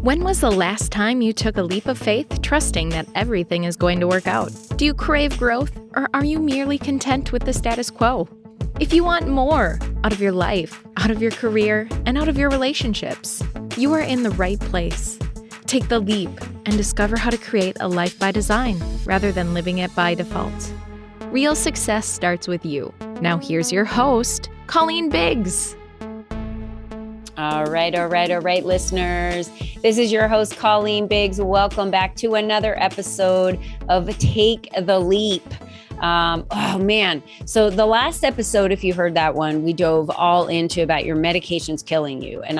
When was the last time you took a leap of faith, trusting that everything is going to work out? Do you crave growth, or are you merely content with the status quo? If you want more out of your life, out of your career, and out of your relationships, you are in the right place. Take the leap and discover how to create a life by design rather than living it by default. Real success starts with you. Now here's your host, Colleen Biggs. All right, listeners. This is your host, Colleen Biggs. Welcome back to another episode of Take the Leap. So the last episode, if you heard that one, we dove all into about your medications killing you. And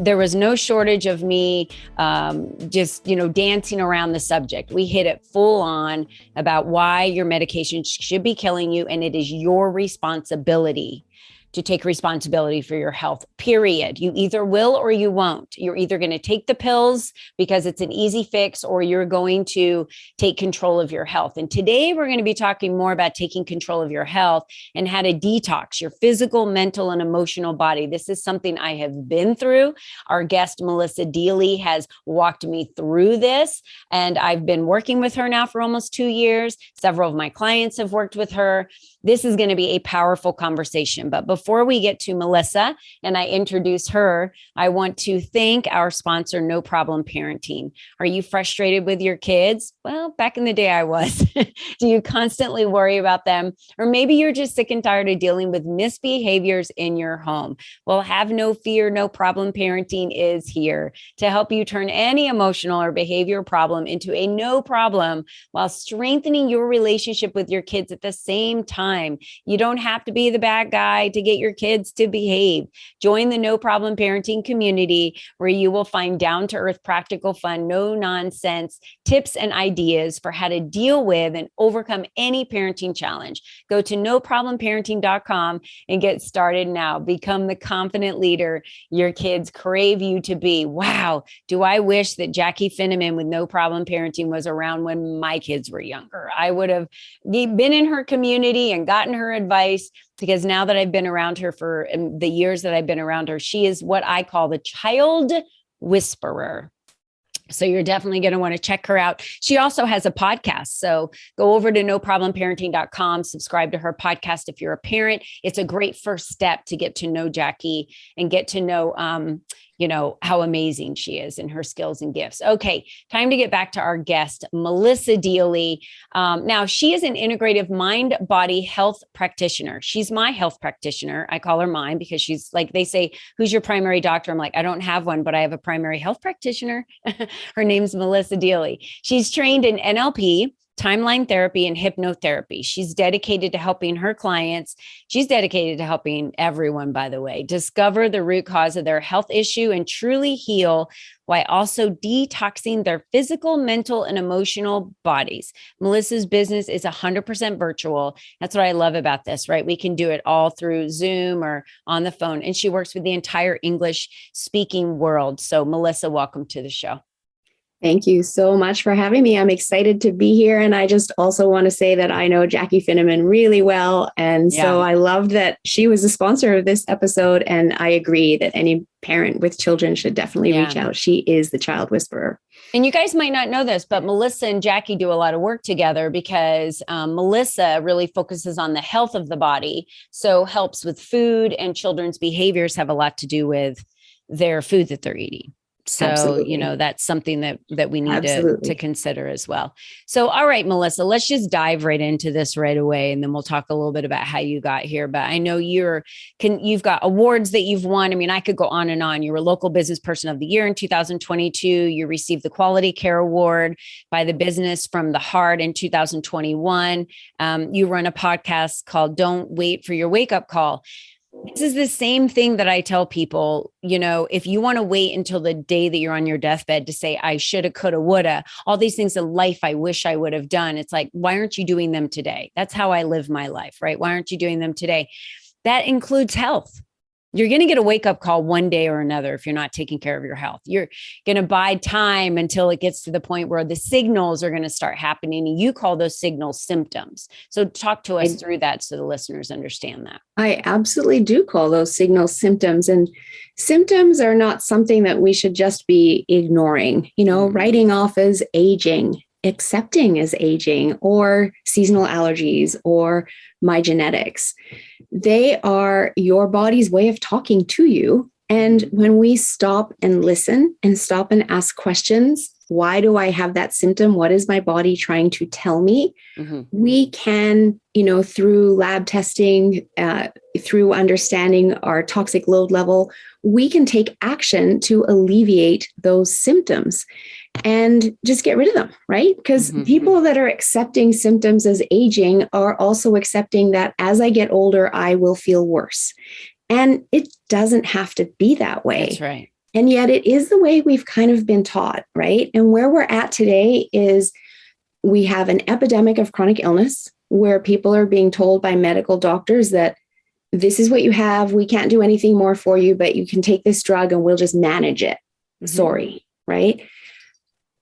there was no shortage of me dancing around the subject. We hit it full on about why your medication should be killing you. And it is your responsibility to take responsibility for your health, period. You either will or you won't. You're either going to take the pills because it's an easy fix, or you're going to take control of your health. And today we're going to be talking more about taking control of your health and how to detox your physical, mental, and emotional body. This is something I have been through. Our guest, Melissa Deely, has walked me through this, and I've been working with her now for almost 2 years. Several of my clients have worked with her. This is going to be a powerful conversation. But before we get to Melissa and I introduce her, I want to thank our sponsor, No Problem Parenting. Are you frustrated with your kids? Well, back in the day I was. Do you constantly worry about them? Or maybe you're just sick and tired of dealing with misbehaviors in your home. Well, have no fear. No Problem Parenting is here to help you turn any emotional or behavioral problem into a no problem while strengthening your relationship with your kids at the same time. You don't have to be the bad guy to get your kids to behave. Join the No Problem Parenting community, where you will find down-to-earth, practical, fun, no nonsense tips and ideas for how to deal with and overcome any parenting challenge. Go to noproblimparenting.com and get started now. Become the confident leader your kids crave you to be. Wow. Do I wish that Jackie Finneman with No Problem Parenting was around when my kids were younger. I would have been in her community and gotten her advice, because now that I've been around her for the years that I've been around her, she is what I call the child whisperer. So you're definitely going to want to check her out. She also has a podcast. So go over to noproblimparenting.com, subscribe to her podcast if you're a parent. It's a great first step to get to know Jackie and get to know, how amazing she is and her skills and gifts. Okay, time to get back to our guest, Melissa Deely. Now, she is an integrative mind-body health practitioner. She's my health practitioner. I call her mine because she's like, they say, who's your primary doctor? I'm like, I don't have one, but I have a primary health practitioner. Her name's Melissa Deely. She's trained in NLP, timeline therapy, and hypnotherapy. She's dedicated to helping her clients. She's dedicated to helping everyone, by the way, discover the root cause of their health issue and truly heal, while also detoxing their physical, mental, and emotional bodies. Melissa's business is 100% virtual. That's what I love about this, right? We can do it all through Zoom or on the phone. And she works with the entire English speaking world. So Melissa, welcome to the show. Thank you so much for having me. I'm excited to be here. And I just also want to say that I know Jackie Finneman really well. And so I loved that she was a sponsor of this episode. And I agree that any parent with children should definitely reach out. She is the child whisperer. And you guys might not know this, but Melissa and Jackie do a lot of work together because Melissa really focuses on the health of the body. So helps with food, and children's behaviors have a lot to do with their food that they're eating. So, Absolutely. That's something that we need to consider as well. So, all right, Melissa, let's just dive right into this right away. And then we'll talk a little bit about how you got here. But I know you've got awards that you've won. I mean, I could go on and on. You were Local Business Person of the Year in 2022. You received the Quality Care Award by the Business from the Heart in 2021. You run a podcast called Don't Wait for Your Wake Up Call. This is the same thing that I tell people, if you want to wait until the day that you're on your deathbed to say, I shoulda, coulda, woulda, all these things in life I wish I would have done. It's like, why aren't you doing them today? That's how I live my life, right? Why aren't you doing them today? That includes health. You're going to get a wake up call one day or another if you're not taking care of your health. You're going to bide time until it gets to the point where the signals are going to start happening. And you call those signals symptoms. So talk to us through that so the listeners understand that. I absolutely do call those signals symptoms. And symptoms are not something that we should just be ignoring, writing off as aging, accepting as aging, or seasonal allergies, or my genetics. They are your body's way of talking to you. And when we stop and listen and stop and ask questions, why do I have that symptom? What is my body trying to tell me? We can, through lab testing, through understanding our toxic load level, we can take action to alleviate those symptoms and just get rid of them, right? Because people that are accepting symptoms as aging are also accepting that as I get older, I will feel worse. And it doesn't have to be that way. That's right. And yet it is the way we've kind of been taught, right? And where we're at today is we have an epidemic of chronic illness where people are being told by medical doctors that this is what you have. We can't do anything more for you, but you can take this drug and we'll just manage it. Sorry, right?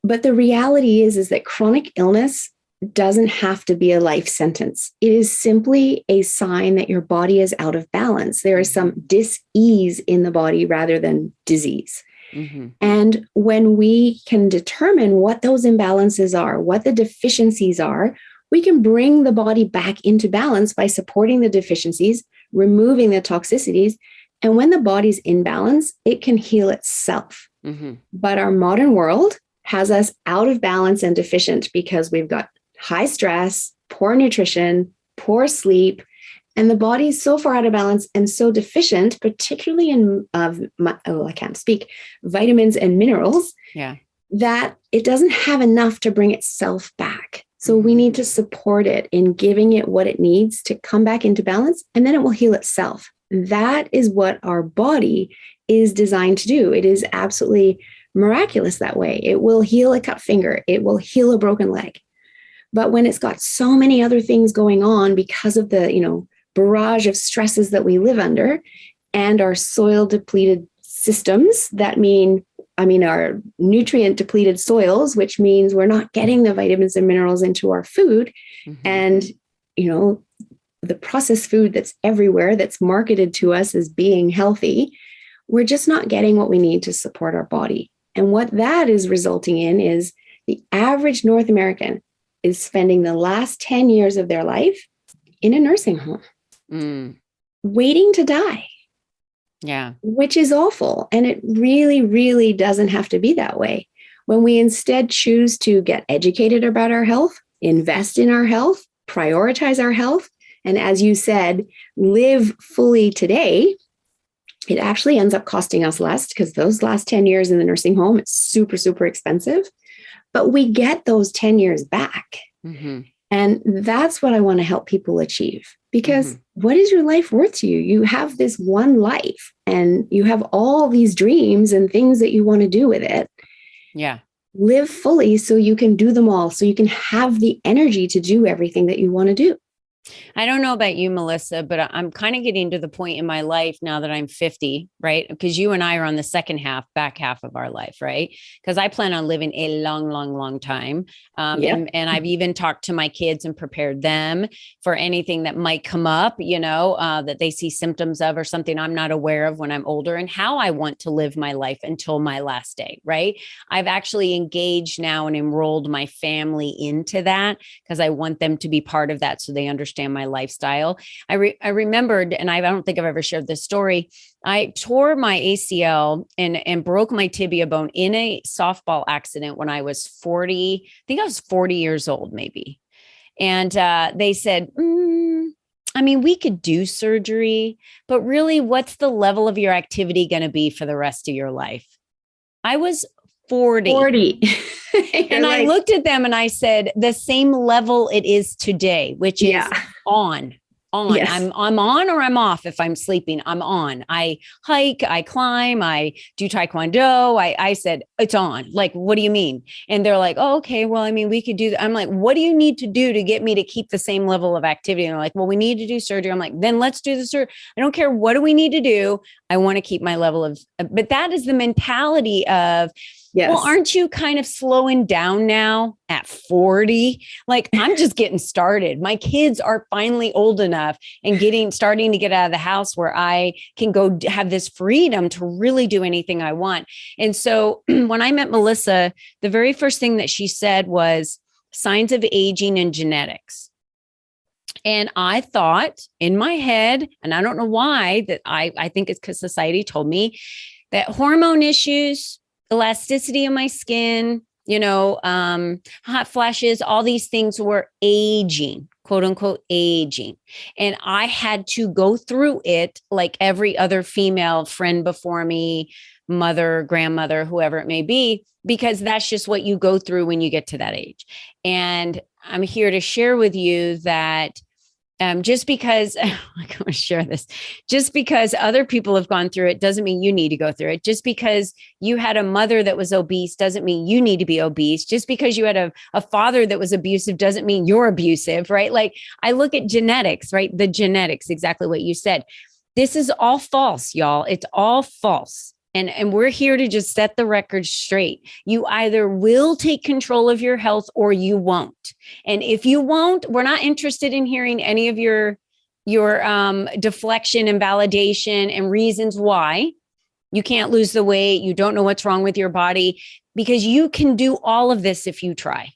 But the reality is that chronic illness doesn't have to be a life sentence. It is simply a sign that your body is out of balance. There is some dis-ease in the body rather than disease. And when we can determine what those imbalances are, what the deficiencies are, we can bring the body back into balance by supporting the deficiencies, removing the toxicities. And when the body's in balance, it can heal itself. But our modern world has us out of balance and deficient because we've got high stress, poor nutrition, poor sleep, and the body is so far out of balance and so deficient, particularly in vitamins and minerals, that it doesn't have enough to bring itself back. So we need to support it in giving it what it needs to come back into balance, and then it will heal itself. That is what our body is designed to do. It is absolutely miraculous that way. It will heal a cut finger. It will heal a broken leg. But when it's got so many other things going on because of the, barrage of stresses that we live under and our soil depleted systems, our nutrient depleted soils, which means we're not getting the vitamins and minerals into our food. And, the processed food that's everywhere that's marketed to us as being healthy, we're just not getting what we need to support our body. And what that is resulting in is the average North American is spending the last 10 years of their life in a nursing home, waiting to die. Yeah. Which is awful. And it really, really doesn't have to be that way. When we instead choose to get educated about our health, invest in our health, prioritize our health, and as you said, live fully today, it actually ends up costing us less because those last 10 years in the nursing home, it's super, super expensive. But we get those 10 years back. And that's what I want to help people achieve. Because what is your life worth to you? You have this one life and you have all these dreams and things that you want to do with it. Yeah. Live fully so you can do them all, so you can have the energy to do everything that you want to do. I don't know about you, Melissa, but I'm kind of getting to the point in my life now that I'm 50, right? Because you and I are on the back half of our life, right? Because I plan on living a long, long, long time. And I've even talked to my kids and prepared them for anything that might come up, that they see symptoms of or something I'm not aware of when I'm older, and how I want to live my life until my last day, right? I've actually engaged now and enrolled my family into that because I want them to be part of that so they understand my lifestyle. I remembered, and I don't think I've ever shared this story. I tore my ACL and broke my tibia bone in a softball accident when I was 40. I think I was 40 years old, maybe. And they said, we could do surgery, but really, what's the level of your activity going to be for the rest of your life? I was 40. And I looked at them and I said, the same level it is today, which is on. on. Yes. I'm on or I'm off. If I'm sleeping, I'm on. I hike, I climb, I do taekwondo. I said, it's on. Like, what do you mean? And they're like, oh, okay. Well, I mean, we could do that. I'm like, what do you need to do to get me to keep the same level of activity? And they're like, well, we need to do surgery. I'm like, then let's do the surgery. I don't care. What do we need to do? I want to keep my level of, but that is the mentality of, yes. Well, aren't you kind of slowing down now at 40? Like, I'm just getting started. My kids are finally old enough and starting to get out of the house where I can go have this freedom to really do anything I want. And so when I met Melissa, the very first thing that she said was signs of aging and genetics. And I thought in my head, and I don't know why, that I think it's because society told me that hormone issues, elasticity of my skin, hot flashes, all these things were aging, quote unquote, aging. And I had to go through it like every other female friend before me, mother, grandmother, whoever it may be, because that's just what you go through when you get to that age. And I'm here to share with you that just because I want to share this, just because other people have gone through it doesn't mean you need to go through it. Just because you had a mother that was obese doesn't mean you need to be obese. Just because you had a father that was abusive doesn't mean you're abusive, right? Like I look at genetics, right? The genetics, exactly what you said. This is all false, y'all. It's all false. And we're here to just set the record straight. You either will take control of your health or you won't. And if you won't, we're not interested in hearing any of your deflection and validation and reasons why you can't lose the weight. You don't know what's wrong with your body, because you can do all of this if you try.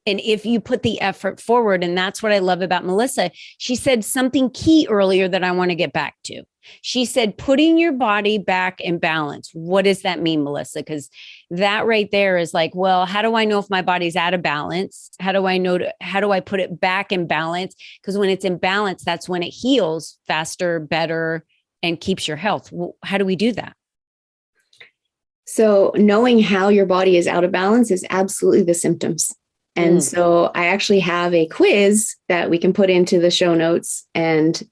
And if you put the effort forward. And that's what I love about Melissa. She said something key earlier that I want to get back to. She said, putting your body back in balance. What does that mean, Melissa? Because that right there is like, well, how do I know if my body's out of balance? How do I put it back in balance? Because when it's in balance, that's when it heals faster, better, and keeps your health. Well, how do we do that? So knowing how your body is out of balance is absolutely the symptoms. And so I actually have a quiz that we can put into the show notes, and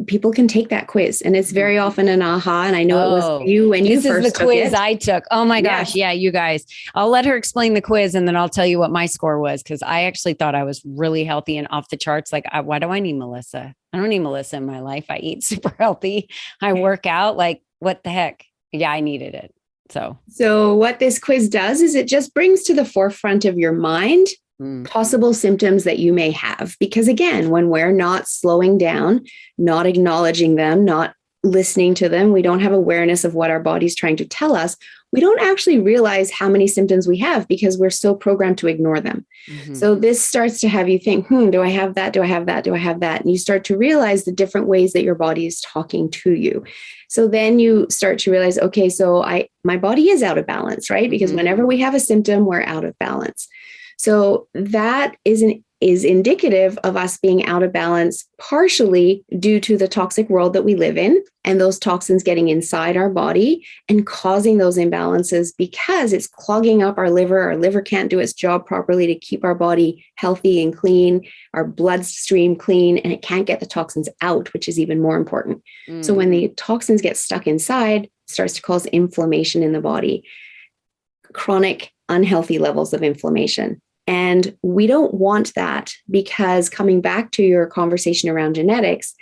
people can take that quiz. And it's very often an aha. And I know it was you when you first took it. This is the quiz I took. Oh my gosh. Yeah, you guys. I'll let her explain the quiz and then I'll tell you what my score was, because I actually thought I was really healthy and off the charts. Like, why do I need Melissa? I don't need Melissa in my life. I eat super healthy. I work out. Like, what the heck? Yeah, I needed it. So what this quiz does is it just brings to the forefront of your mind possible symptoms that you may have. Because again, when we're not slowing down, not acknowledging them, not listening to them, we don't have awareness of what our body's trying to tell us. We don't actually realize how many symptoms we have because we're so programmed to ignore them. So this starts to have you think, do I have that? Do I have that? Do I have that? And you start to realize the different ways that your body is talking to you. So then you start to realize, okay, so my body is out of balance, right? Because whenever we have a symptom, we're out of balance. So that is indicative of us being out of balance, partially due to the toxic world that we live in and those toxins getting inside our body and causing those imbalances because it's clogging up our liver. Our liver can't do its job properly to keep our body healthy and clean, our bloodstream clean, and it can't get the toxins out, which is even more important. So when the toxins get stuck inside, it starts to cause inflammation in the body, chronic unhealthy levels of inflammation. And we don't want that, because coming back to your conversation around genetics,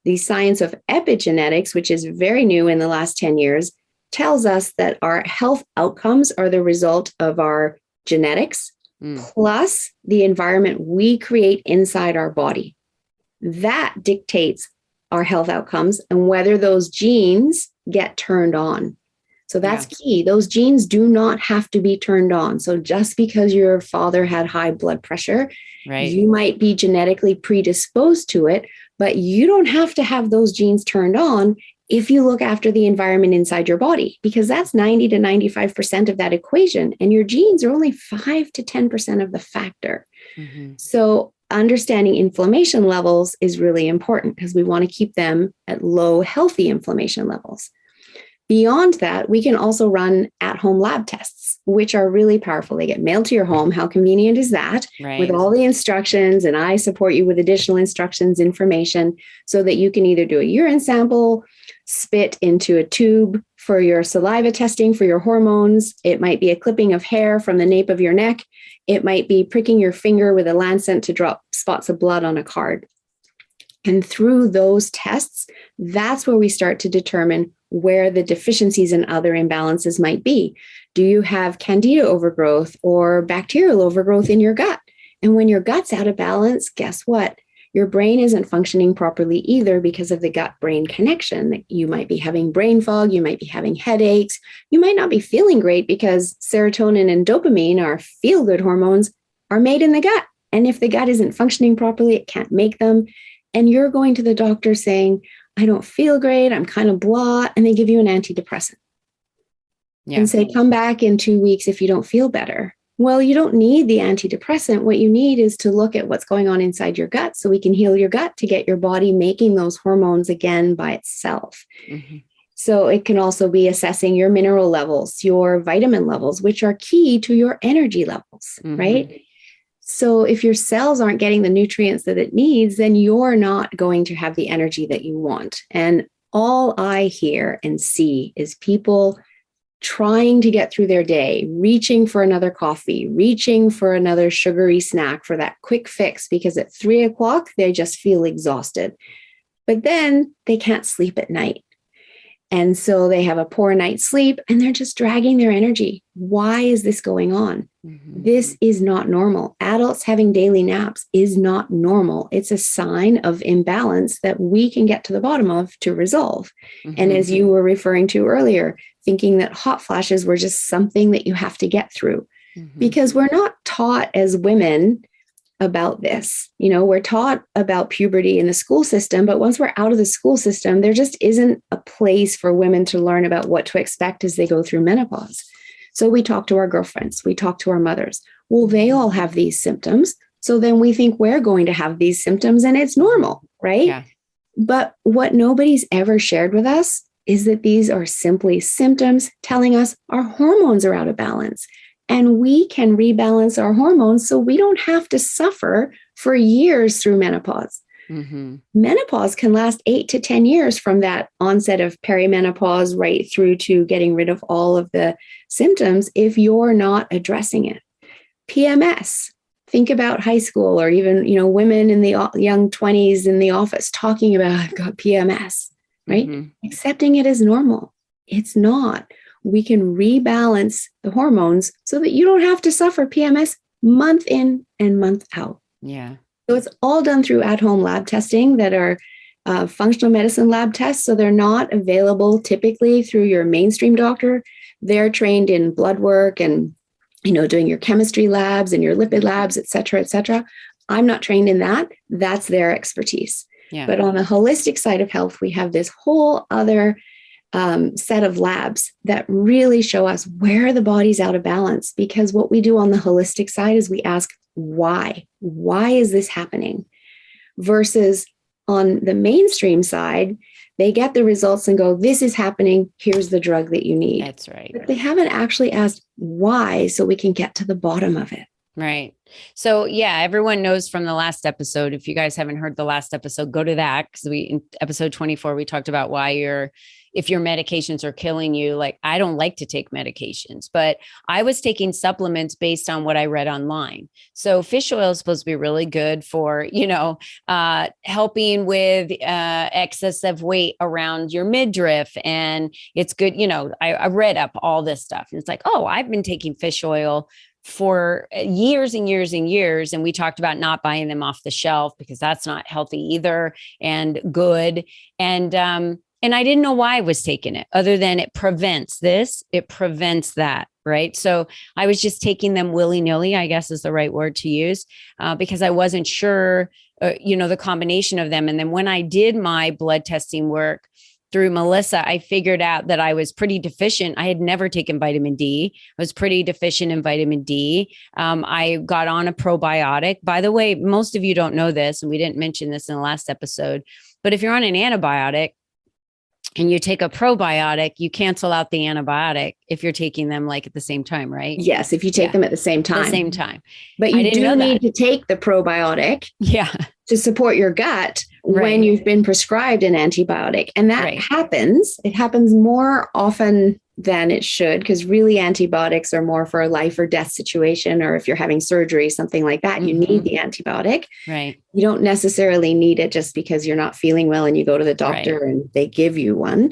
the science of epigenetics, which is very new in the last 10 years, tells us that our health outcomes are the result of our genetics plus the environment we create inside our body. That dictates our health outcomes and whether those genes get turned on. So that's key. Those genes do not have to be turned on. So just because your father had high blood pressure, you might be genetically predisposed to it, but you don't have to have those genes turned on if you look after the environment inside your body, because that's 90 to 95% of that equation. And your genes are only 5 to 10% of the factor. So understanding inflammation levels is really important because we want to keep them at low, healthy inflammation levels. Beyond that, we can also run at-home lab tests which are really powerful. They get mailed to your home. How convenient is that? Right. With all the instructions, and I support you with additional instructions, information, so that you can either do a urine sample, spit into a tube for your saliva testing for your hormones. It might be a clipping of hair from the nape of your neck. It might be pricking your finger with a lancet to drop spots of blood on a card. And through those tests, that's where we start to determine where the deficiencies and other imbalances might be. Do you have candida overgrowth or bacterial overgrowth in your gut? And when your gut's out of balance, guess what? Your brain isn't functioning properly either because of the gut-brain connection. You might be having brain fog, you might be having headaches, you might not be feeling great because serotonin and dopamine, our feel-good hormones, are made in the gut. And if the gut isn't functioning properly, it can't make them. And you're going to the doctor saying, I don't feel great, I'm kind of blah, and they give you an antidepressant. Yeah. And say, come back in 2 weeks if you don't feel better. Well, you don't need the antidepressant. What you need is to look at what's going on inside your gut so we can heal your gut to get your body making those hormones again by itself. Mm-hmm. So it can also be assessing your mineral levels, your vitamin levels, which are key to your energy levels, right? So if your cells aren't getting the nutrients that it needs, then you're not going to have the energy that you want. And all I hear and see is people trying to get through their day, reaching for another coffee, reaching for another sugary snack for that quick fix, because at 3 o'clock, they just feel exhausted. But then they can't sleep at night. And so they have a poor night's sleep and they're just dragging their energy. Why is this going on? Mm-hmm. This is not normal. Adults having daily naps is not normal. It's a sign of imbalance that we can get to the bottom of to resolve. Mm-hmm. And as you were referring to earlier, thinking that hot flashes were just something that you have to get through, because we're not taught as women about this. You know, we're taught about puberty in the school system, but once we're out of the school system, there just isn't a place for women to learn about what to expect as they go through menopause. So we talk to our girlfriends, we talk to our mothers. Well, they all have these symptoms. So then we think we're going to have these symptoms and it's normal, right? Yeah. But what nobody's ever shared with us is that these are simply symptoms telling us our hormones are out of balance. And we can rebalance our hormones so we don't have to suffer for years through menopause. Mm-hmm. Menopause can last 8 to 10 years from that onset of perimenopause right through to getting rid of all of the symptoms if you're not addressing it. PMS. Think about high school or even, women in the young 20s in the office talking about, I've got PMS, right? Mm-hmm. Accepting it as normal. It's not. We can rebalance the hormones so that you don't have to suffer PMS month in and month out. Yeah. So it's all done through at-home lab testing that are functional medicine lab tests. So they're not available typically through your mainstream doctor. They're trained in blood work and, doing your chemistry labs and your lipid labs, et cetera, et cetera. I'm not trained in that. That's their expertise. Yeah. But on the holistic side of health, we have this whole other set of labs that really show us where the body's out of balance. Because what we do on the holistic side is we ask, why? Why is this happening? Versus on the mainstream side, they get the results and go, this is happening. Here's the drug that you need. That's right. But they haven't actually asked why, so we can get to the bottom of it. Right. So yeah, everyone knows from the last episode, if you guys haven't heard the last episode, go to that. Because in episode 24, we talked about why if your medications are killing you. Like, I don't like to take medications, but I was taking supplements based on what I read online. So fish oil is supposed to be really good for, helping with excessive weight around your midriff. And it's good. I read up all this stuff and it's like, oh, I've been taking fish oil for years and years and years. And we talked about not buying them off the shelf because that's not healthy either and good. And I didn't know why I was taking it other than it prevents this, it prevents that. Right. So I was just taking them willy-nilly, I guess is the right word to use, because I wasn't sure, the combination of them. And then when I did my blood testing work through Melissa, I figured out that I was pretty deficient. I had never taken vitamin D. I was pretty deficient in vitamin D. I got on a probiotic. By the way, most of you don't know this, and we didn't mention this in the last episode, but if you're on an antibiotic, and you take a probiotic, you cancel out the antibiotic if you're taking them like at the same time, right? Yes, if you take them at the same time. At the same time. But you do need to take the probiotic to support your gut when you've been prescribed an antibiotic. And that happens. It happens more often than it should, because really antibiotics are more for a life or death situation, or if you're having surgery, something like that, you need the antibiotic. Right. You don't necessarily need it just because you're not feeling well and you go to the doctor and they give you one.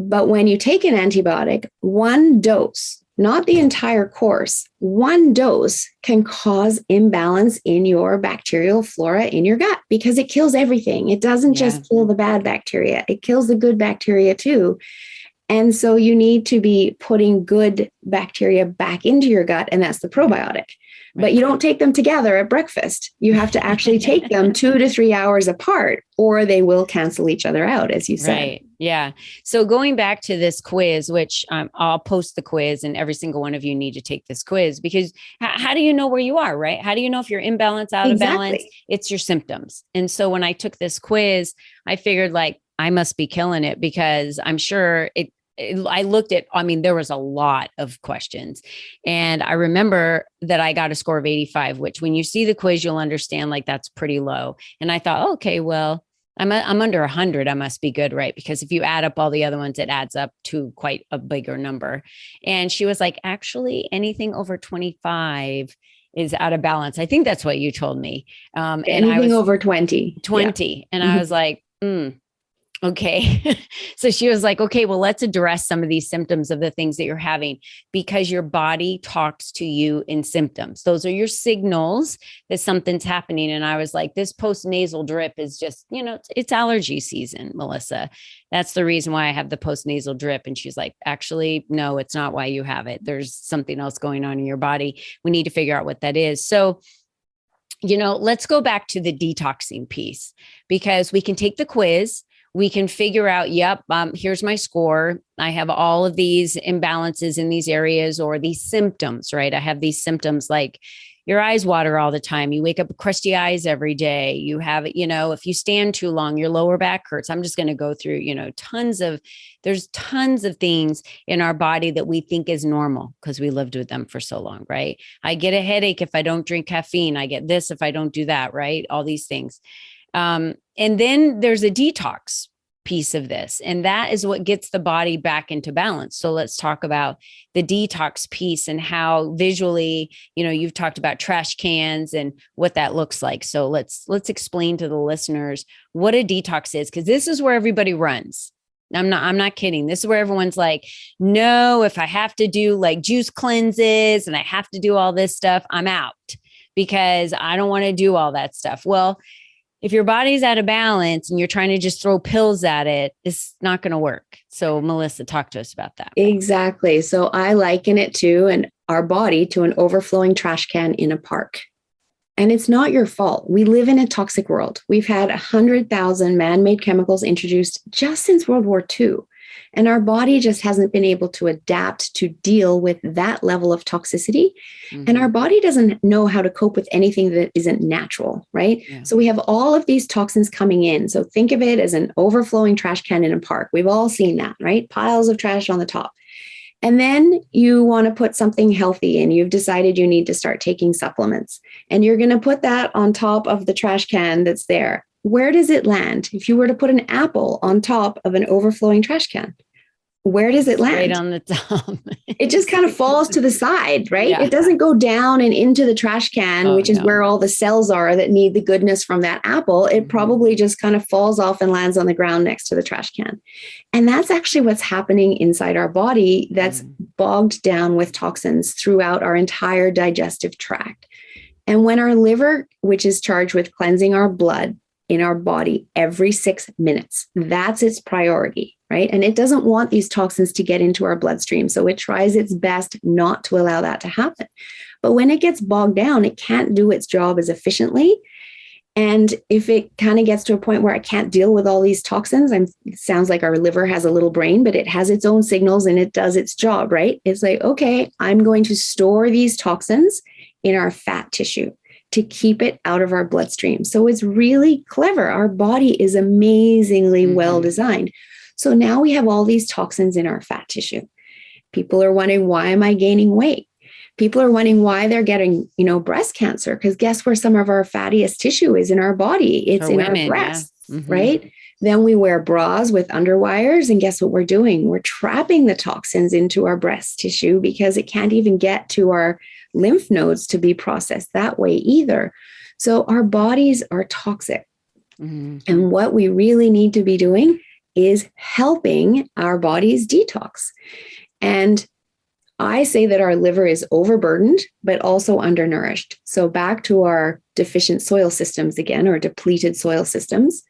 But when you take an antibiotic, one dose, not the entire course, one dose can cause imbalance in your bacterial flora in your gut, because it kills everything. It doesn't just kill the bad bacteria, it kills the good bacteria too. And so you need to be putting good bacteria back into your gut, and that's the probiotic. But you don't take them together at breakfast. You have to actually take them 2 to 3 hours apart, or they will cancel each other out, as you said. Right. Yeah. So going back to this quiz, which I'll post the quiz, and every single one of you need to take this quiz, because how do you know where you are, right? How do you know if you're in balance, out of balance? It's your symptoms. And so when I took this quiz, I figured like, I must be killing it, because I'm sure I looked at, there was a lot of questions, and I remember that I got a score of 85, which when you see the quiz, you'll understand like that's pretty low. And I thought, okay, well, I'm under 100. I must be good, right? Because if you add up all the other ones, it adds up to quite a bigger number. And she was like, actually, anything over 25 is out of balance. I think that's what you told me. Anything I was over 20. And I was like, okay. So she was like, okay, well, let's address some of these symptoms of the things that you're having, because your body talks to you in symptoms. Those are your signals that something's happening. And I was like, this postnasal drip is just, it's allergy season, Melissa. That's the reason why I have the postnasal drip. And she's like, actually, no, it's not why you have it. There's something else going on in your body. We need to figure out what that is. So, let's go back to the detoxing piece, because we can take the quiz. We can figure out, here's my score. I have all of these imbalances in these areas, or these symptoms, right? I have these symptoms like your eyes water all the time. You wake up with crusty eyes every day. You have, if you stand too long, your lower back hurts. I'm just going to go through, there's tons of things in our body that we think is normal because we lived with them for so long, right? I get a headache if I don't drink caffeine. I get this if I don't do that, right? All these things. And then there's a detox piece of this, and that is what gets the body back into balance. So let's talk about the detox piece and how visually, you've talked about trash cans and what that looks like. So let's explain to the listeners what a detox is, because this is where everybody runs. I'm not kidding. This is where everyone's like, no, if I have to do like juice cleanses and I have to do all this stuff, I'm out, because I don't want to do all that stuff. Well, if your body's out of balance and you're trying to just throw pills at it, it's not going to work. So Melissa, talk to us about that. Exactly. So I liken it to our body to an overflowing trash can in a park. And it's not your fault. We live in a toxic world. We've had 100,000 man-made chemicals introduced just since World War II. And our body just hasn't been able to adapt to deal with that level of toxicity. And our body doesn't know how to cope with anything that isn't natural, right? Yeah. So we have all of these toxins coming in. So think of it as an overflowing trash can in a park. We've all seen that, right? Piles of trash on the top. And then you want to put something healthy in. You've decided you need to start taking supplements. And you're going to put that on top of the trash can that's there. Where does it land? If you were to put an apple on top of an overflowing trash can, where does it land? Right on the top. It just kind of falls to the side, right? Yeah. It doesn't go down and into the trash can, which is where all the cells are that need the goodness from that apple. It probably just kind of falls off and lands on the ground next to the trash can. And that's actually what's happening inside our body that's bogged down with toxins throughout our entire digestive tract. And when our liver, which is charged with cleansing our blood in our body every 6 minutes, that's its priority. Right. And it doesn't want these toxins to get into our bloodstream. So it tries its best not to allow that to happen. But when it gets bogged down, it can't do its job as efficiently. And if it kind of gets to a point where it can't deal with all these toxins, it sounds like our liver has a little brain, but it has its own signals and it does its job, right? It's like, okay, I'm going to store these toxins in our fat tissue to keep it out of our bloodstream. So it's really clever. Our body is amazingly well designed. So now we have all these toxins in our fat tissue. People are wondering, why am I gaining weight? People are wondering why they're getting, breast cancer. Because guess where some of our fattiest tissue is in our body? It's in our breasts, right? Then we wear bras with underwires. And guess what we're doing? We're trapping the toxins into our breast tissue because it can't even get to our lymph nodes to be processed that way either. So our bodies are toxic. And what we really need to be doing is helping our bodies detox. And I say that our liver is overburdened, but also undernourished. So back to our deficient soil systems again, or depleted soil systems.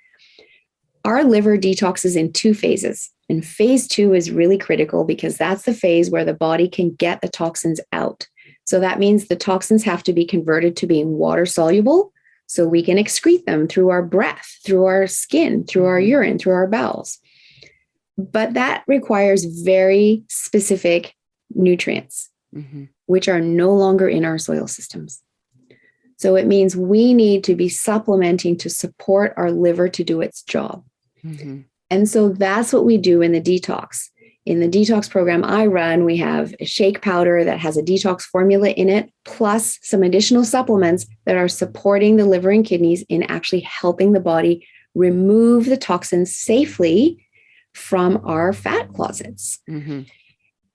Our liver detoxes in 2 phases. And phase 2 is really critical because that's the phase where the body can get the toxins out. So that means the toxins have to be converted to being water soluble so we can excrete them through our breath, through our skin, through our urine, through our bowels. But that requires very specific nutrients, which are no longer in our soil systems. So it means we need to be supplementing to support our liver to do its job. And so that's what we do in the detox. In the detox program I run, we have a shake powder that has a detox formula in it, plus some additional supplements that are supporting the liver and kidneys in actually helping the body remove the toxins safely from our fat closets.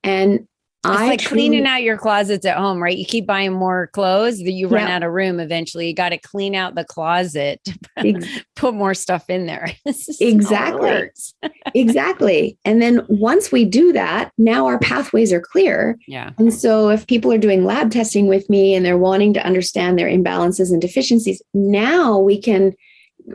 And it's like cleaning out your closets at home, right? You keep buying more clothes, that you run out of room eventually. You got to clean out the closet, put more stuff in there. Exactly. Exactly. And then once we do that, now our pathways are clear. Yeah. And so if people are doing lab testing with me and they're wanting to understand their imbalances and deficiencies, now we can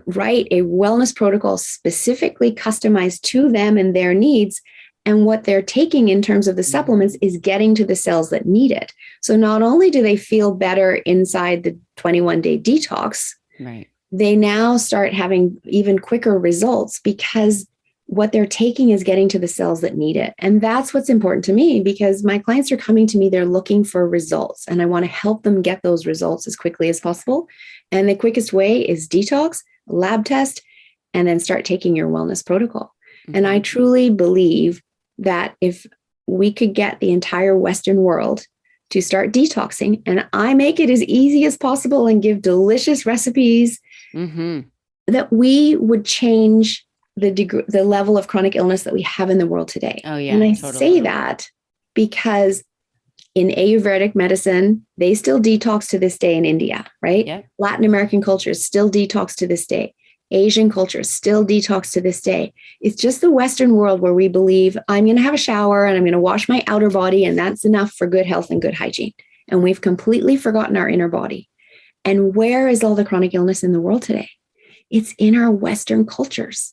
write a wellness protocol specifically customized to them and their needs. And what they're taking in terms of the supplements is getting to the cells that need it. So not only do they feel better inside the 21-day detox, they now start having even quicker results because what they're taking is getting to the cells that need it. And that's what's important to me because my clients are coming to me, they're looking for results, and I want to help them get those results as quickly as possible. And the quickest way is detox, lab test, and then start taking your wellness protocol. And I truly believe that if we could get the entire Western world to start detoxing, and I make it as easy as possible and give delicious recipes, that we would change the level of chronic illness that we have in the world today. And I say that because in Ayurvedic medicine, they still detox to this day in India, right? Latin American cultures still detox to this day. Asian cultures still detox to this day. It's just the Western world where we believe I'm going to have a shower and I'm going to wash my outer body and that's enough for good health and good hygiene. And we've completely forgotten our inner body. And where is all the chronic illness in the world today? It's in our Western cultures.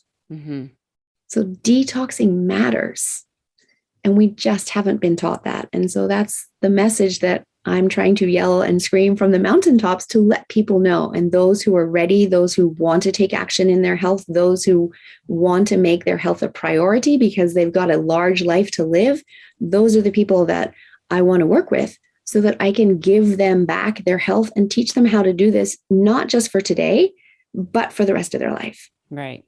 So detoxing matters. And we just haven't been taught that. And so that's the message that I'm trying to yell and scream from the mountaintops to let people know. And those who are ready, those who want to take action in their health, those who want to make their health a priority because they've got a large life to live, those are the people that I want to work with so that I can give them back their health and teach them how to do this, not just for today, but for the rest of their life. Right.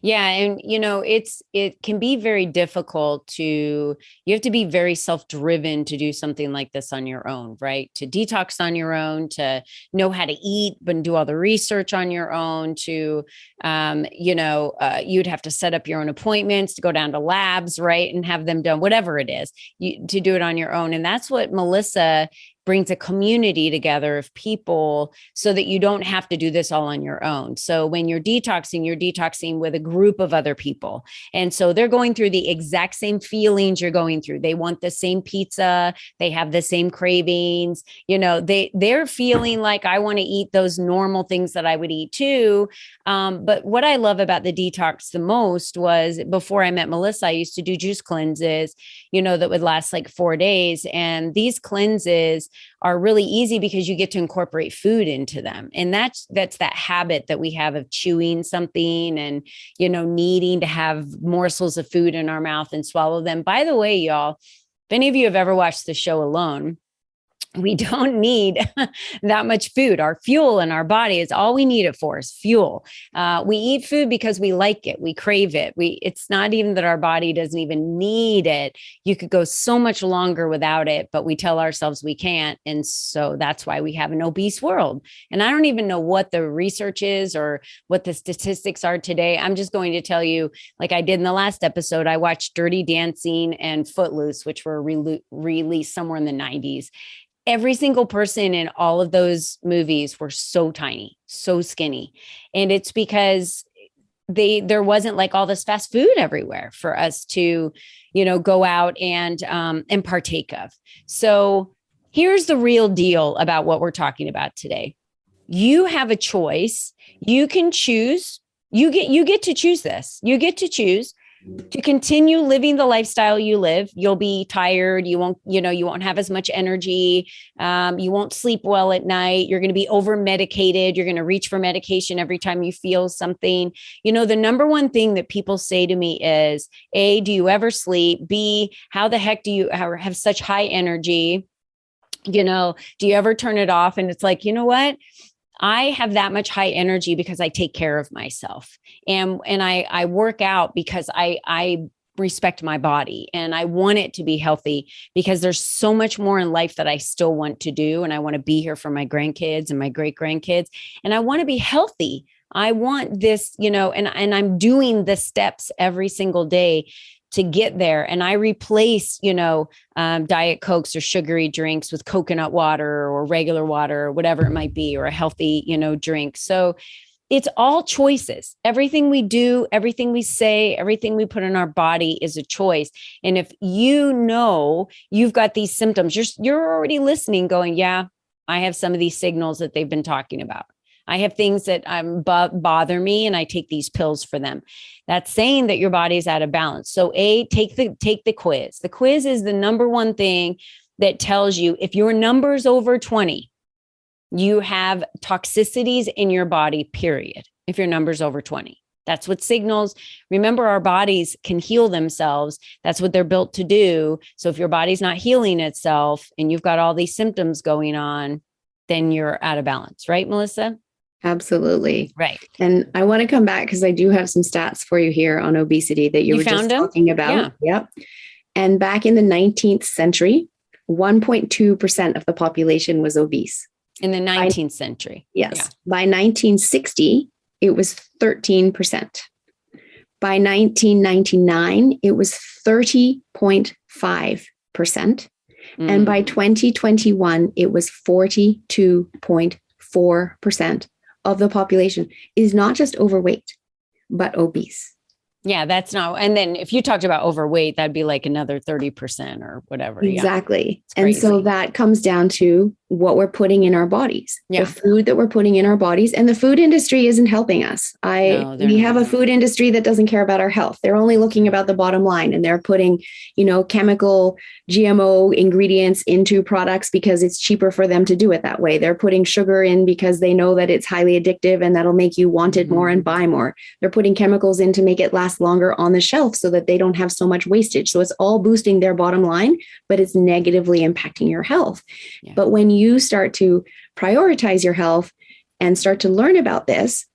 Yeah. And, it can be very difficult you have to be very self-driven to do something like this on your own, right? To detox on your own, to know how to eat, but do all the research on your own, to, you'd have to set up your own appointments to go down to labs, right? And have them done, whatever it is, to do it on your own. And that's what Melissa brings a community together of people so that you don't have to do this all on your own. So when you're detoxing with a group of other people. And so they're going through the exact same feelings you're going through. They want the same pizza. They have the same cravings. They're feeling like I want to eat those normal things that I would eat too. But what I love about the detox the most was before I met Melissa, I used to do juice cleanses, that would last like 4 days. And these cleanses are really easy because you get to incorporate food into them. And that's that habit that we have of chewing something and, needing to have morsels of food in our mouth and swallow them. By the way, y'all, if any of you have ever watched the show Alone, We don't need that much food. Our fuel in our body is all we need it for is fuel. We eat food because we like it. We crave it. It's not even that our body doesn't even need it. You could go so much longer without it, but we tell ourselves we can't. And so that's why we have an obese world. And I don't even know what the research is or what the statistics are today. I'm just going to tell you, like I did in the last episode, I watched Dirty Dancing and Footloose, which were released somewhere in the 90s. Every single person in all of those movies were so tiny, so skinny. And it's because there wasn't like all this fast food everywhere for us to, go out and partake of. So here's the real deal about what we're talking about today. You have a choice. You can choose. You get to choose this. You get to choose to continue living the lifestyle you live. You'll be tired. You won't have as much energy. You won't sleep well at night. You're going to be over medicated. You're going to reach for medication every time you feel something. The number one thing that people say to me is, A, do you ever sleep? B, how the heck do you have such high energy? Do you ever turn it off? And it's like, you know what? I have that much high energy because I take care of myself and I work out because I respect my body and I want it to be healthy because there's so much more in life that I still want to do. And I want to be here for my grandkids and my great grandkids. And I want to be healthy. I want this, and I'm doing the steps every single day to get there. And I replace, Diet Cokes or sugary drinks with coconut water or regular water or whatever it might be, or a healthy, drink. So it's all choices. Everything we do, everything we say, everything we put in our body is a choice. And if you've got these symptoms, you're already listening going, yeah, I have some of these signals that they've been talking about. I have things that bother me and I take these pills for them. That's saying that your body is out of balance. So take the quiz. The quiz is the number one thing that tells you if your number's over 20, you have toxicities in your body, period. If your number's over 20, that's what signals. Remember, our bodies can heal themselves. That's what they're built to do. So if your body's not healing itself and you've got all these symptoms going on, then you're out of balance, right, Melissa? Absolutely. Right. And I want to come back because I do have some stats for you here on obesity that you were just talking about. Yeah. Yep. And back in the 19th century, 1.2% of the population was obese. In the 19th century. Yes. Yeah. By 1960, it was 13%. By 1999, it was 30.5%. And by 2021, it was 42.4% of the population is not just overweight, but obese. Yeah, that's not. And then if you talked about overweight, that'd be like another 30% or whatever. Exactly. Yeah. And so that comes down to what we're putting in our bodies, the food that we're putting in our bodies. And the food industry isn't helping us. We have a food industry that doesn't care about our health. They're only looking about the bottom line, and they're putting, chemical GMO ingredients into products because it's cheaper for them to do it that way. They're putting sugar in because they know that it's highly addictive and that'll make you want it more and buy more. They're putting chemicals in to make it last longer on the shelf so that they don't have so much wastage. So it's all boosting their bottom line, but it's negatively impacting your health. Yeah. But when you start to prioritize your health and start to learn about this,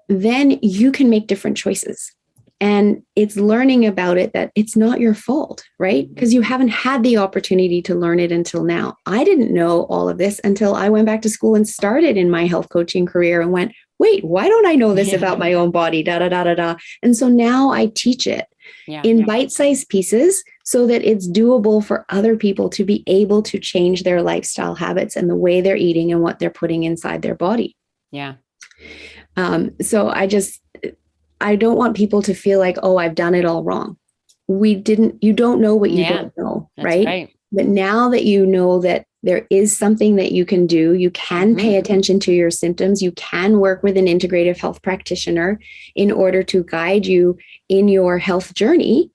then you can make different choices. And it's learning about it that it's not your fault, right? Because you haven't had the opportunity to learn it until now. I didn't know all of this until I went back to school and started in my health coaching career and went, wait, why don't I know this about my own body? Da, da, da, da, da. And so now I teach it in bite-sized pieces so that it's doable for other people to be able to change their lifestyle habits and the way they're eating and what they're putting inside their body. Yeah. So I don't want people to feel like, oh, I've done it all wrong. You don't know what you don't know, right? But now that you know that there is something that you can do, you can pay attention to your symptoms, you can work with an integrative health practitioner in order to guide you in your health journey,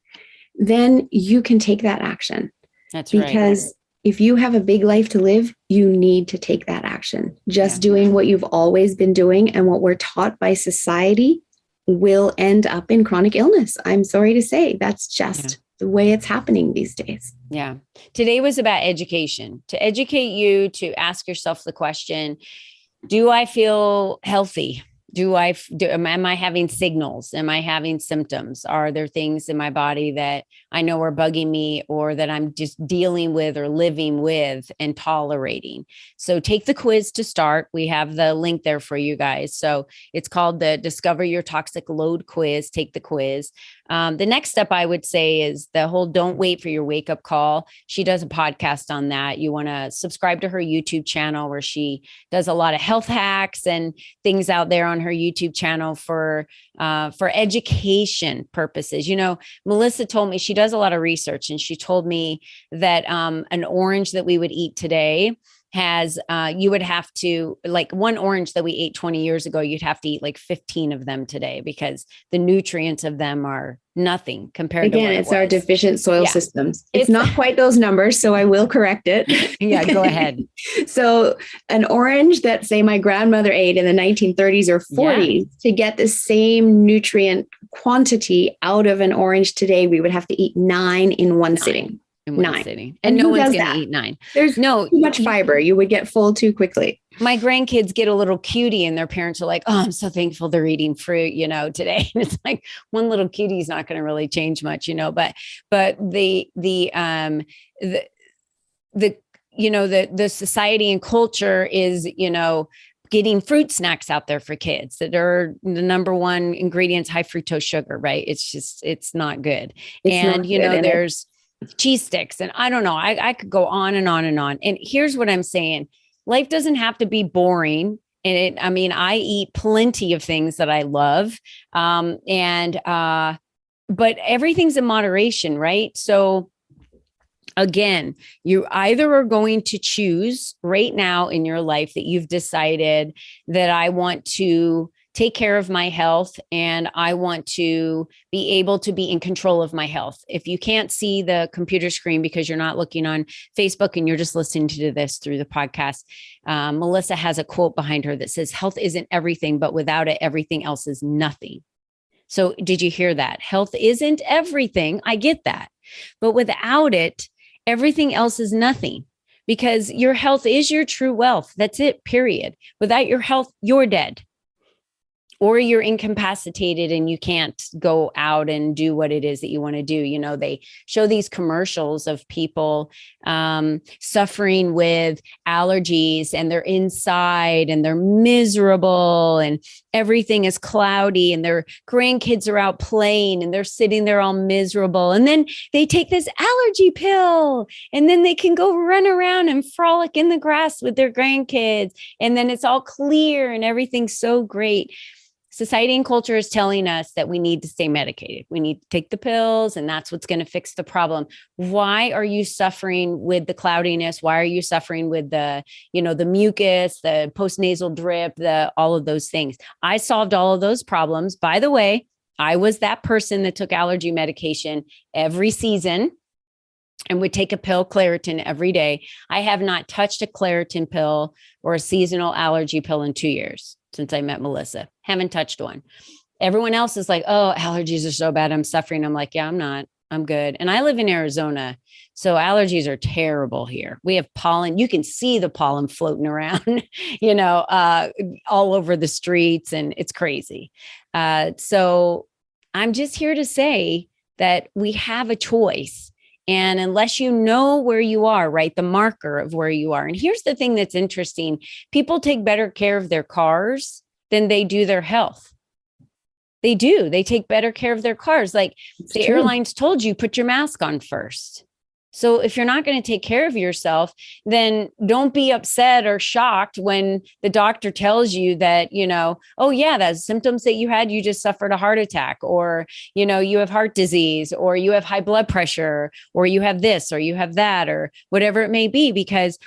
then you can take that action. That's right. Because if you have a big life to live, you need to take that action. Just doing what you've always been doing and what we're taught by society will end up in chronic illness. I'm sorry to say, that's just the way it's happening these days. Yeah. Today was about education, to educate you, to ask yourself the question, do I feel healthy? Am I having signals? Am I having symptoms? Are there things in my body that I know are bugging me, or that I'm just dealing with or living with and tolerating? So take the quiz to start. We have the link there for you guys. So it's called the Discover Your Toxic Load quiz. Take the quiz. The next step I would say is the whole don't wait for your wake up call. She does a podcast on that. You want to subscribe to her YouTube channel, where she does a lot of health hacks and things out there on her YouTube channel for education purposes. You know, Melissa told me, she does a lot of research, and she told me that an orange that we would eat today has, you would have to, like one orange that we ate 20 years ago, you'd have to eat like 15 of them today, because the nutrients of them are nothing compared to what it's our deficient soil Yeah. systems. It's not quite those numbers, so I will correct it. Yeah, go ahead. So an orange that, say, my grandmother ate in the 1930s or 40s, to get the same nutrient quantity out of an orange today, we would have to eat 9 in one sitting. In one sitting. And no who one's does going to that? eat 9. There's no too much fiber. You would get full too quickly. My grandkids get a little cutie, and their parents are like, "Oh, I'm so thankful they're eating fruit, you know, today." And it's like, one little cutie is not going to really change much, you know, but the society and culture is, you know, getting fruit snacks out there for kids that are the number one ingredients, high fructose sugar, right? It's not good. There's cheese sticks, and I don't know, I could go on and on and on. And here's what I'm saying. Life doesn't have to be boring. And I eat plenty of things that I love. But everything's in moderation, right? So again, you either are going to choose right now in your life that you've decided that I want to take care of my health, and I want to be able to be in control of my health. If you can't see the computer screen because you're not looking on Facebook and you're just listening to this through the podcast, Melissa has a quote behind her that says, "Health isn't everything, but without it, everything else is nothing." So did you hear that? Health isn't everything. I get that. But without it, everything else is nothing, because your health is your true wealth. That's it, period. Without your health, you're dead. Or you're incapacitated and you can't go out and do what it is that you want to do. You know, they show these commercials of people suffering with allergies, and they're inside and they're miserable, and everything is cloudy, and their grandkids are out playing and they're sitting there all miserable. And then they take this allergy pill, and then they can go run around and frolic in the grass with their grandkids. And then it's all clear and everything's so great. Society and culture is telling us that we need to stay medicated. We need to take the pills, and that's what's going to fix the problem. Why are you suffering with the cloudiness? Why are you suffering with the mucus, the postnasal drip, all of those things? I solved all of those problems. By the way, I was that person that took allergy medication every season and would take a pill, Claritin, every day. I have not touched a Claritin pill or a seasonal allergy pill in 2 years. Since I met Melissa, haven't touched one. Everyone else is like, "Oh, allergies are so bad, I'm suffering." I'm like, "Yeah, I'm not. I'm good." And I live in Arizona, so allergies are terrible here. We have pollen. You can see the pollen floating around, all over the streets, and it's crazy. So I'm just here to say that we have a choice. And unless you know where you are, right, the marker of where you are. And here's the thing that's interesting. People take better care of their cars than they do their health. They do. They take better care of their cars. Like the airlines told you, put your mask on first. So if you're not going to take care of yourself, then don't be upset or shocked when the doctor tells you that, "Oh yeah, that's symptoms that you had. You just suffered a heart attack, or, you have heart disease, or you have high blood pressure, or you have this, or you have that, or whatever it may be," because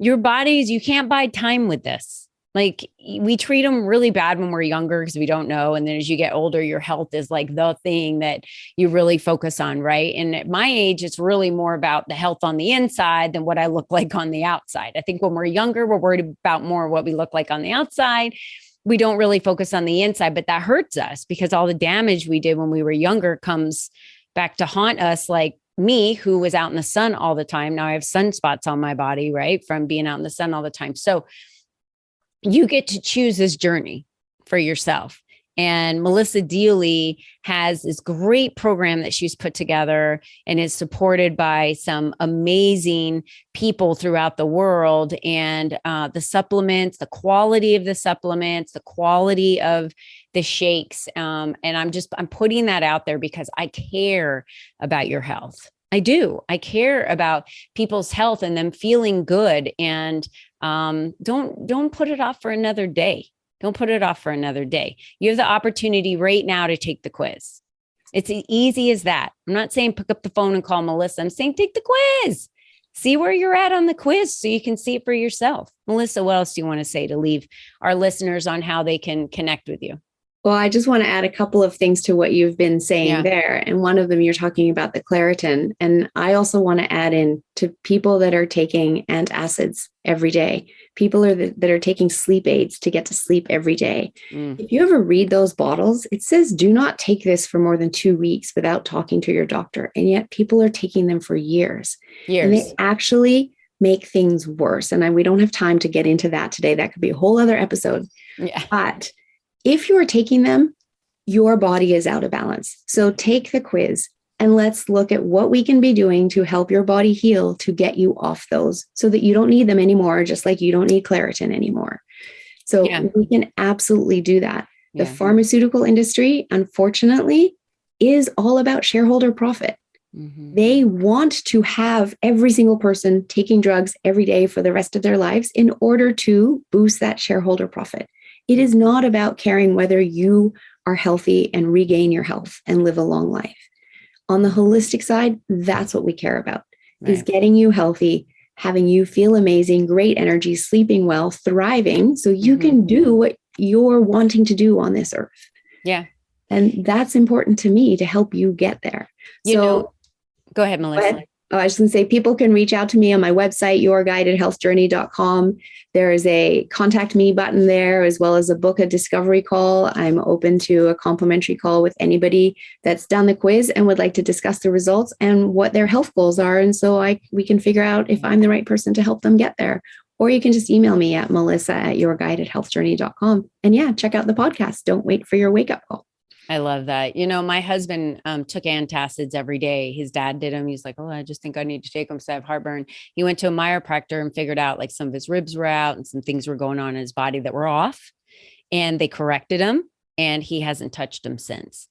your bodies, you can't buy time with this. Like we treat them really bad when we're younger because we don't know. And then as you get older, your health is like the thing that you really focus on, right? And at my age, it's really more about the health on the inside than what I look like on the outside. I think when we're younger, we're worried about more what we look like on the outside. We don't really focus on the inside, but that hurts us because all the damage we did when we were younger comes back to haunt us like me, who was out in the sun all the time, now I have sunspots on my body, right? From being out in the sun all the time. So you get to choose this journey for yourself. And Melissa Deely has this great program that she's put together and is supported by some amazing people throughout the world. And the supplements, the quality of the supplements, the quality of the shakes. And I'm putting that out there because I care about your health. I do. I care about people's health and them feeling good. And don't put it off for another day. Don't put it off for another day. You have the opportunity right now to take the quiz. It's as easy as that. I'm not saying pick up the phone and call Melissa. I'm saying take the quiz. See where you're at on the quiz so you can see it for yourself. Melissa, what else do you want to say to leave our listeners on how they can connect with you? Well, I just want to add a couple of things to what you've been saying there. And one of them, you're talking about the Claritin. And I also want to add in to people that are taking antacids every day, people that are taking sleep aids to get to sleep every day. If you ever read those bottles, it says, do not take this for more than 2 weeks without talking to your doctor. And yet people are taking them for years. And they actually make things worse. And we don't have time to get into that today. That could be a whole other episode. But if you are taking them, your body is out of balance. So take the quiz and let's look at what we can be doing to help your body heal to get you off those so that you don't need them anymore, just like you don't need Claritin anymore. So we can absolutely do that. The pharmaceutical industry, unfortunately, is all about shareholder profit. They want to have every single person taking drugs every day for the rest of their lives in order to boost that shareholder profit. It is not about caring whether you are healthy and regain your health and live a long life. On the holistic side, that's what we care about, is getting you healthy, having you feel amazing, great energy, sleeping well, thriving, so you can do what you're wanting to do on this earth. And that's important to me to help you get there. Go ahead, Melissa. I was going to say, people can reach out to me on my website, yourguidedhealthjourney.com. There is a contact me button there, as well as a book a discovery call. I'm open to a complimentary call with anybody that's done the quiz and would like to discuss the results and what their health goals are. And so we can figure out if I'm the right person to help them get there. Or you can just email me at melissa@yourguidedhealthjourney.com. And check out the podcast. Don't wait for your wake-up call. I love that. My husband took antacids every day. His dad did them. He's like, oh, I just think I need to take them because I have heartburn. He went to a chiropractor and figured out like some of his ribs were out and some things were going on in his body that were off. And they corrected him and he hasn't touched them since.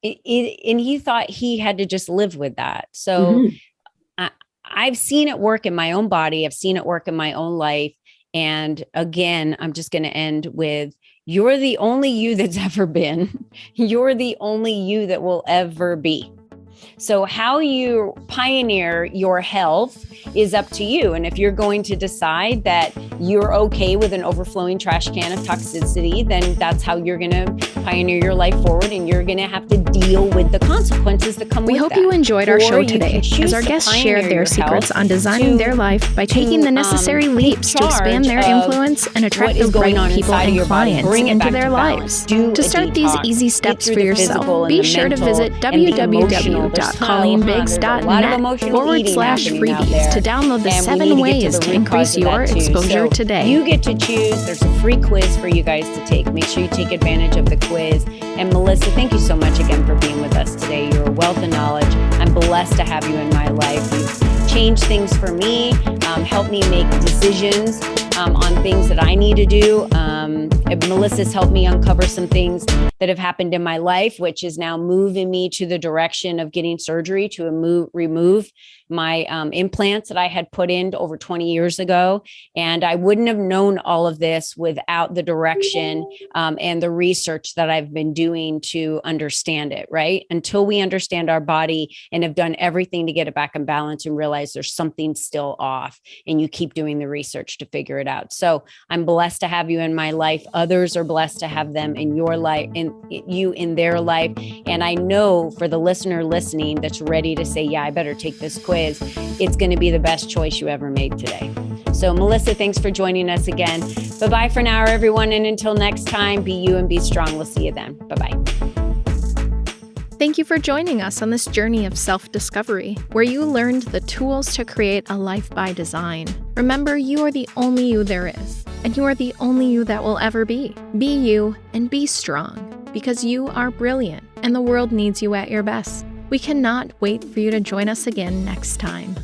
And he thought he had to just live with that. So I've seen it work in my own body. I've seen it work in my own life. And again, I'm just going to end with, you're the only you that's ever been. You're the only you that will ever be. So how you pioneer your health is up to you. And if you're going to decide that you're okay with an overflowing trash can of toxicity, then that's how you're going to pioneer your life forward. And you're going to have to deal with the consequences that come with that. We hope you enjoyed our show today, as our guests shared their secrets on designing their life by taking the necessary leaps to expand their influence and attract the right people and clients into their lives. To start these easy steps for yourself, be sure to visit www.colleenbiggs.net/freebies to download the 7 ways to increase your exposure today. You get to choose. There's a free quiz for you guys to take. Make sure you take advantage of the quiz. And Melissa, thank you so much again for being with us today. You're a wealth of knowledge. I'm blessed to have you in my life. You've changed things for me, helped me make decisions on things that I need to do. Melissa's helped me uncover some things that have happened in my life, which is now moving me to the direction of getting surgery to remove my implants that I had put in over 20 years ago. And I wouldn't have known all of this without the direction and the research that I've been doing to understand it, right? Until we understand our body and have done everything to get it back in balance and realize there's something still off, and you keep doing the research to figure it out. So I'm blessed to have you in my life. Others are blessed to have them in your life, and you in their life. And I know for the listener listening that's ready to say, yeah, I better take this quiz, it's going to be the best choice you ever made today. So Melissa, thanks for joining us again. Bye-bye for now, everyone. And until next time, be you and be strong. We'll see you then. Bye-bye. Thank you for joining us on this journey of self-discovery, where you learned the tools to create a life by design. Remember, you are the only you there is, and you are the only you that will ever be. Be you and be strong, because you are brilliant, and the world needs you at your best. We cannot wait for you to join us again next time.